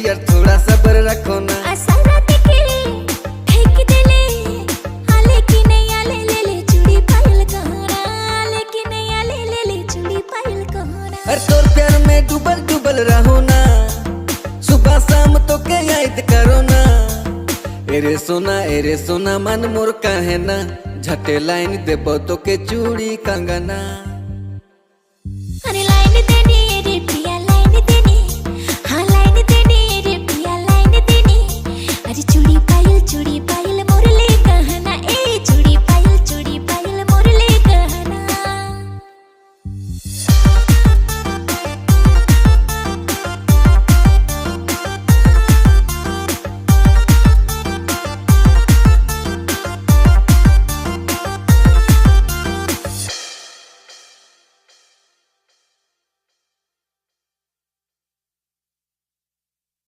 यार थोड़ा सब्र रखो ना। हर तोर प्यार में डूबल डूबल रहो ना, सुबह शाम तो के याद करो ना। एरे सोना मन मोर काहे ना, झटे लाइन देबो तो के चूड़ी कंगना।